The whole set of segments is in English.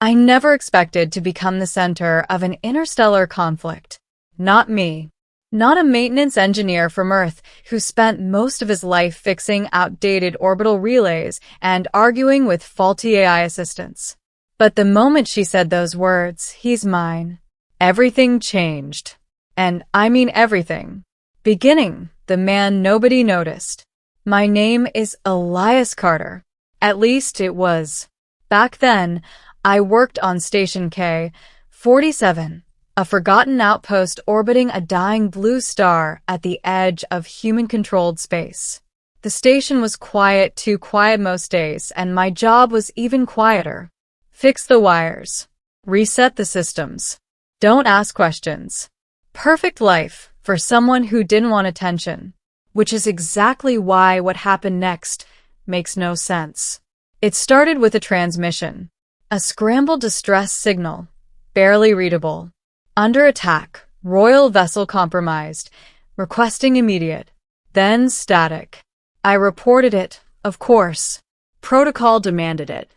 I never expected to become the center of an interstellar conflict. Not me. Not a maintenance engineer from Earth who spent most of his life fixing outdated orbital relays and arguing with faulty AI assistants. But the moment she said those words, "He's mine," everything changed. And I mean everything. Beginning, the man nobody noticed. My name is Elias Carter. At least it was. Back then, I worked on Station K-47, a forgotten outpost orbiting a dying blue star at the edge of human-controlled space. The station was quiet, too quiet most days, and my job was even quieter. Fix the wires. Reset the systems. Don't ask questions. Perfect life for someone who didn't want attention, which is exactly why what happened next makes no sense. It started with a transmission. A scrambled distress signal, barely readable. Under attack, royal vessel compromised, requesting immediate. Then static. I reported it, of course. Protocol demanded it.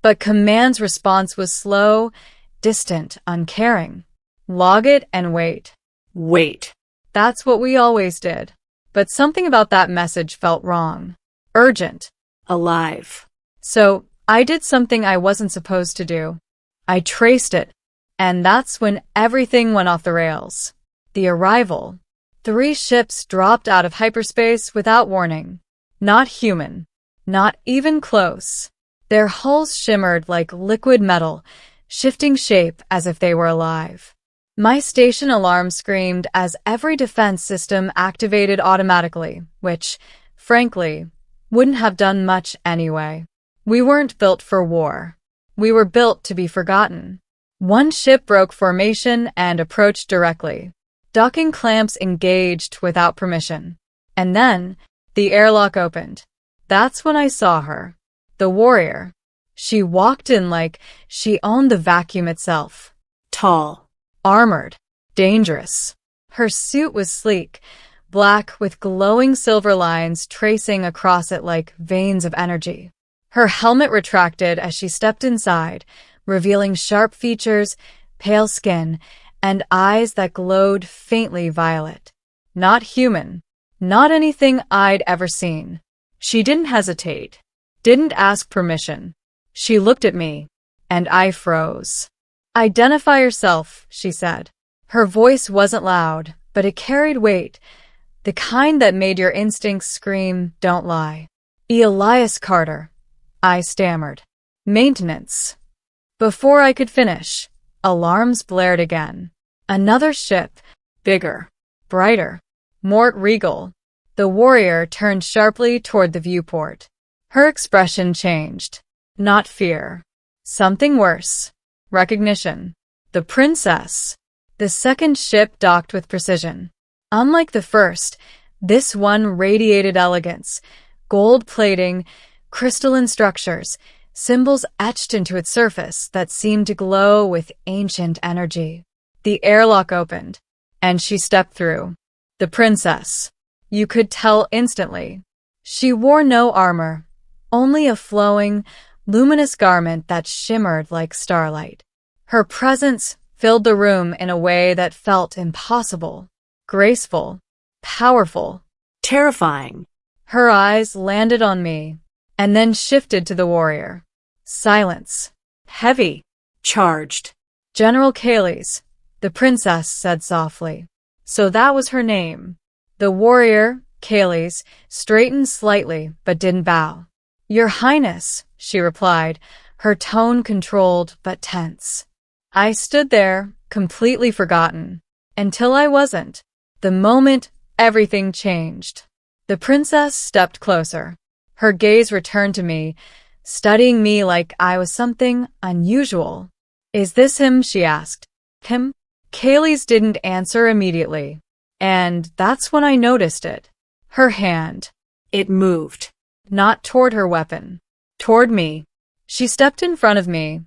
But command's response was slow, distant, uncaring. Log it and wait. Wait. That's what we always did. But something about that message felt wrong. Urgent. Alive. So, I did something I wasn't supposed to do. I traced it. And that's when everything went off the rails. The arrival. 3 ships dropped out of hyperspace without warning. Not human. Not even close. Their hulls shimmered like liquid metal, shifting shape as if they were alive. My station alarm screamed as every defense system activated automatically, which, frankly, wouldn't have done much anyway. We weren't built for war. We were built to be forgotten. One ship broke formation and approached directly. Docking clamps engaged without permission. And then, the airlock opened. That's when I saw her. The warrior. She walked in like she owned the vacuum itself. Tall. Armored. Dangerous. Her suit was sleek, black with glowing silver lines tracing across it like veins of energy. Her helmet retracted as she stepped inside, revealing sharp features, pale skin, and eyes that glowed faintly violet. Not human. Not anything I'd ever seen. She didn't hesitate. Didn't ask permission. She looked at me, and I froze. "Identify yourself," she said. Her voice wasn't loud, but it carried weight, the kind that made your instincts scream, "Don't lie." "Elias Carter," I stammered. "Maintenance." Before I could finish, alarms blared again. Another ship, bigger, brighter, more regal. The warrior turned sharply toward the viewport. Her expression changed. Not fear. Something worse. Recognition. The princess. The second ship docked with precision. Unlike the first, this one radiated elegance, gold plating, crystalline structures, symbols etched into its surface that seemed to glow with ancient energy. The airlock opened, and she stepped through. The princess. You could tell instantly. She wore no armor, only a flowing, luminous garment that shimmered like starlight. Her presence filled the room in a way that felt impossible, graceful, powerful, terrifying. Her eyes landed on me, and then shifted to the warrior. Silence. Heavy. Charged. "General Kayles," the princess said softly. So that was her name. The warrior, Kayles, straightened slightly but didn't bow. "Your Highness," she replied, her tone controlled but tense. I stood there, completely forgotten. Until I wasn't. The moment, everything changed. The princess stepped closer. Her gaze returned to me, studying me like I was something unusual. "Is this him?" she asked. "Him?" Kayles didn't answer immediately. And that's when I noticed it. Her hand. It moved. Not toward her weapon. Toward me. She stepped in front of me,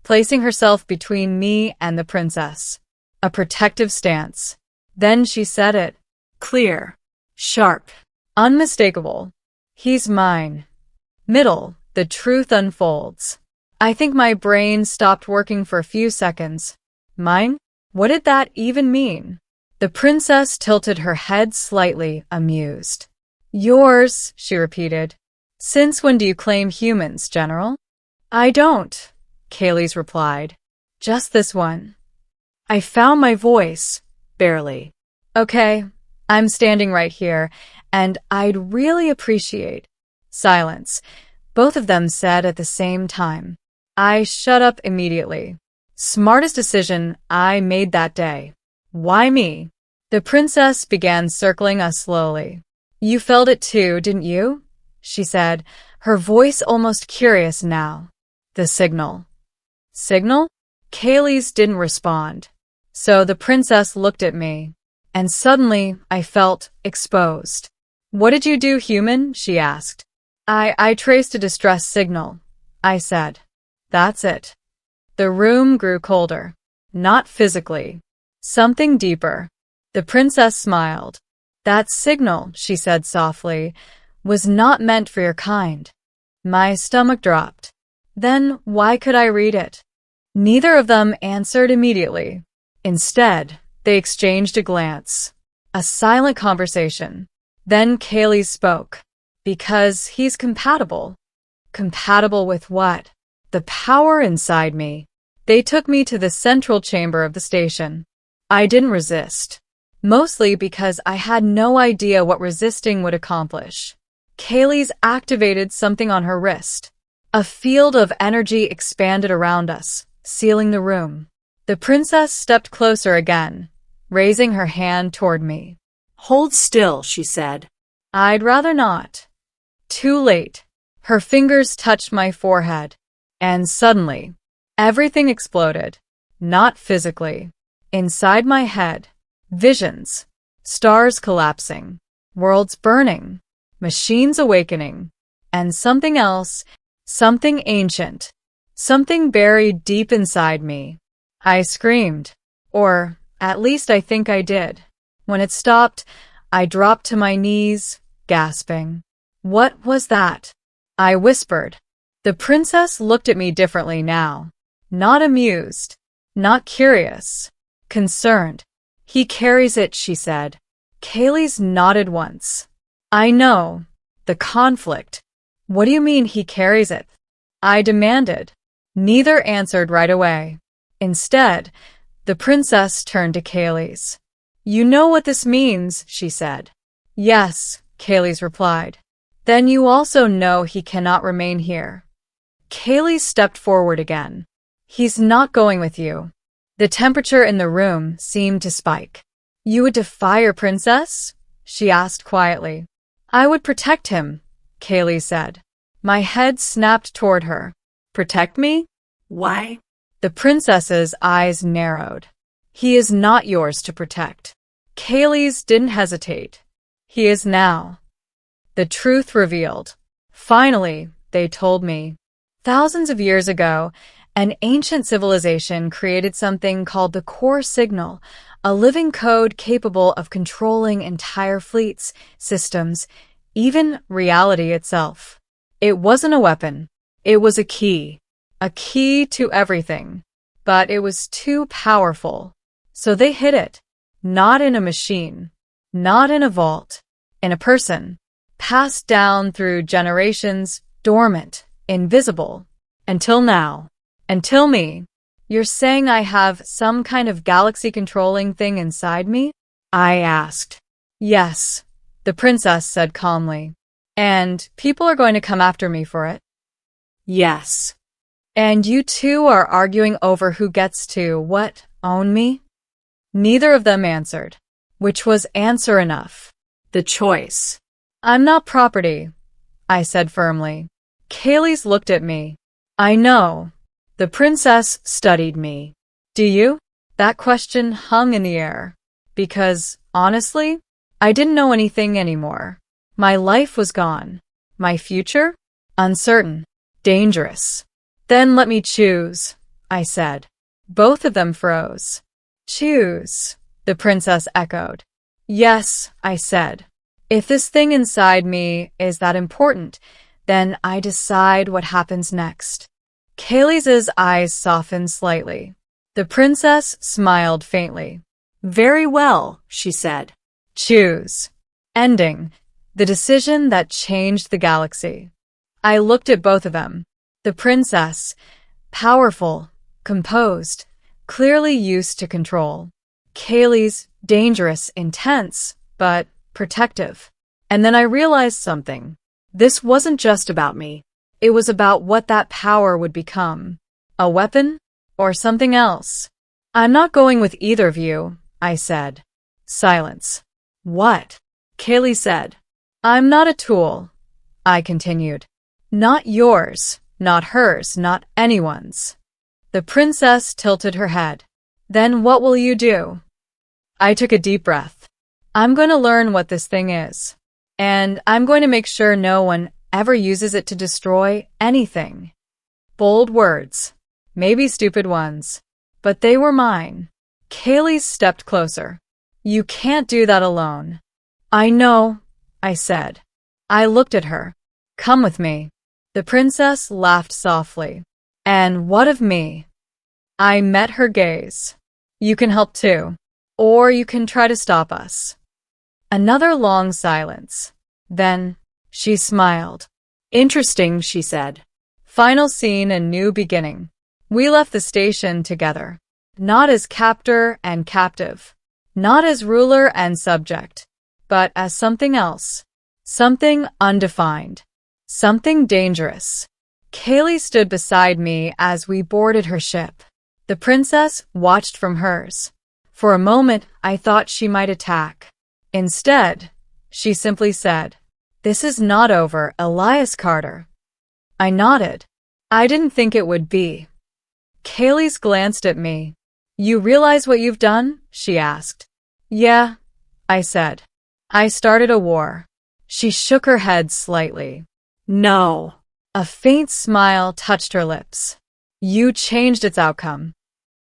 placing herself between me and the princess. A protective stance. Then she said it. Clear. Sharp. Unmistakable. "He's mine." Middle, the truth unfolds. I think my brain stopped working for a few seconds. Mine? What did that even mean? The princess tilted her head slightly, amused. Yours, she repeated. Since when do you claim humans, General? I don't, Kaylee's replied. Just this one. I found my voice, barely. Okay, I'm standing right here, and I'd really appreciate. Silence. Both of them said at the same time. I shut up immediately. Smartest decision I made that day. Why me? The princess began circling us slowly. You felt it too, didn't you? She said, her voice almost curious now. The signal. Signal? Kaylee's didn't respond. So the princess looked at me, and suddenly I felt exposed. What did you do, human? She asked. I traced a distress signal, I said. That's it. The room grew colder. Not physically. Something deeper. The princess smiled. That signal, she said softly, was not meant for your kind. My stomach dropped. Then why could I read it? Neither of them answered immediately. Instead, they exchanged a glance. A silent conversation. Then Kaylee spoke. Because he's compatible. Compatible with what? The power inside me. They took me to the central chamber of the station. I didn't resist. Mostly because I had no idea what resisting would accomplish. Kaylee's activated something on her wrist. A field of energy expanded around us, sealing the room. The princess stepped closer again, raising her hand toward me. Hold still, she said. I'd rather not. Too late. Her fingers touched my forehead. And suddenly, everything exploded. Not physically. Inside my head. Visions. Stars collapsing. Worlds burning. Machines awakening. And something else. Something ancient. Something buried deep inside me. I screamed. Or, at least I think I did. When it stopped, I dropped to my knees, gasping. What was that? I whispered. The princess looked at me differently now. Not amused. Not curious. Concerned. He carries it, she said. Kaylee's nodded once. I know. The conflict. What do you mean he carries it? I demanded. Neither answered right away. Instead, the princess turned to Kaylee's. You know what this means, she said. Yes, Kaylee's replied. Then you also know he cannot remain here. Kaylee stepped forward again. He's not going with you. The temperature in the room seemed to spike. You would defy your princess? She asked quietly. I would protect him, Kaylee said. My head snapped toward her. Protect me? Why? The princess's eyes narrowed. He is not yours to protect. Kaylee's didn't hesitate. He is now. The truth revealed. Finally, they told me. Thousands of years ago, an ancient civilization created something called the core signal, a living code capable of controlling entire fleets, systems, even reality itself. It wasn't a weapon. It was a key to everything. But it was too powerful. So they hid it. Not in a machine. Not in a vault. In a person. Passed down through generations, dormant, invisible. Until now. Until me. You're saying I have some kind of galaxy-controlling thing inside me? I asked. Yes, the princess said calmly. And people are going to come after me for it? Yes. And you two are arguing over who gets to, what, own me? Neither of them answered. Which was answer enough. The choice. I'm not property, I said firmly. Kaylee's looked at me. I know. The princess studied me. Do you? That question hung in the air. Because, honestly, I didn't know anything anymore. My life was gone. My future? Uncertain. Dangerous. Then let me choose, I said. Both of them froze. Choose, the princess echoed. Yes, I said. If this thing inside me is that important, then I decide what happens next. Kaylee's eyes softened slightly. The princess smiled faintly. Very well, she said. Choose. Ending. The decision that changed the galaxy. I looked at both of them. The princess, powerful, composed, clearly used to control. Kaylee's dangerous, intense, but protective. And then I realized something. This wasn't just about me. It was about what that power would become. A weapon? Or something else? I'm not going with either of you, I said. Silence. What? Kaylee said. I'm not a tool, I continued. Not yours, not hers, not anyone's. The princess tilted her head. Then what will you do? I took a deep breath. I'm going to learn what this thing is. And I'm going to make sure no one ever uses it to destroy anything. Bold words. Maybe stupid ones. But they were mine. Kaylee stepped closer. You can't do that alone. I know, I said. I looked at her. Come with me. The princess laughed softly. And what of me? I met her gaze. You can help too. Or you can try to stop us. Another long silence. Then, she smiled. Interesting, she said. Final scene and new beginning. We left the station together. Not as captor and captive. Not as ruler and subject. But as something else. Something undefined. Something dangerous. Kaylee stood beside me as we boarded her ship. The princess watched from hers. For a moment, I thought she might attack. Instead, she simply said, This is not over, Elias Carter. I nodded. I didn't think it would be. Kaylee glanced at me. You realize what you've done? She asked. Yeah, I said. I started a war. She shook her head slightly. No. A faint smile touched her lips. You changed its outcome.